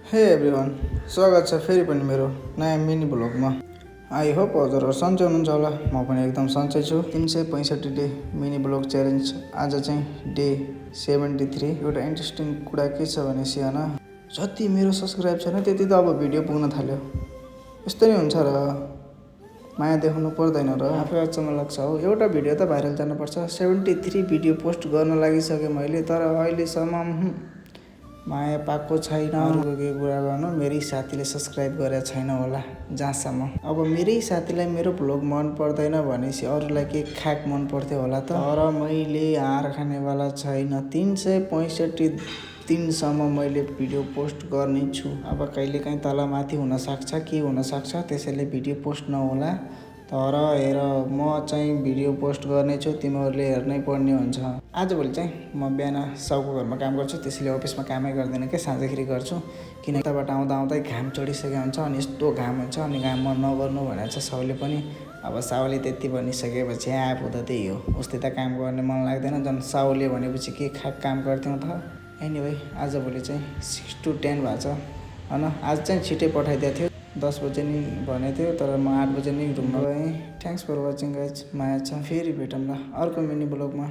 हे एभ्रिवान, स्वागत छ फेरि पनि मेरो नयाँ मिनी ब्लगमा। आई होप हजुरहरू सन्चै हुनुहुन्छ होला। म पनि एकदम सन्चै छु। 365 डे मिनी ब्लग च्यालेन्ज आज चाहिँ डे 73। एउटा इन्ट्रेस्टिङ कुरा के छ भनेपछि होइन, जति मेरो सब्सक्राइब छैन त्यति त अब भिडियो पुग्न थाल्यो। यस्तो नै हुन्छ र माया देखाउनु पर्दैन र आफै अचम्म लाग्छ हो। एउटा भिडियो त भाइरल जानुपर्छ। 73 भिडियो पोस्ट गर्न लागिसकेँ मैले, तर अहिलेसम्म माया पाएको छैन। अरूको के कुरा गर्नु, मेरै साथीले सब्सक्राइब गरेको छैन होला जहाँसम्म। अब मेरै साथीलाई मेरो भ्लग मन पर्दैन भनेपछि अरूलाई के खाक मन पर्थ्यो होला त। तर मैले हार खानेवाला छैन। 365 दिनसम्म मैले भिडियो पोस्ट गर्ने छु। अब कहिलेकाहीँ तलमाथि हुनसक्छ, के हुनसक्छ, त्यसैले भिडियो पोस्ट नहोला। तर हेर, म चाहिँ भिडियो पोस्ट गर्नेछु, तिमीहरूले हेर्नै पर्ने हुन्छ। आजभोलि चाहिँ म बिहान साउको घरमा काम गर्छु, त्यसैले अफिसमा कामै गर्दैन क्या, साँझखेरि गर्छु। किन यताबाट आउँदा आउँदै घाम चढिसकेको हुन्छ, अनि यस्तो घाम हुन्छ, अनि घाममा नगर्नु भनेको छ साउले पनि। अब साउले त्यति भनिसकेपछि आफू त त्यही हो, उस्तै त काम गर्ने मन लाग्दैन। झन् साउले भनेपछि के खाक काम गर्थ्यौँ त। एनिवे आजभोलि चाहिँ 6 to 10 भएको छ होइन। आज चाहिँ छिटै पठाइदिएको थियो, 10 बजे नि भनेको थियो, तर म 8 बजे नै रुममा गएँ। Thanks for watching guys. माया छ, फेरि भेटौँला अर्को मिनी ब्लगमा।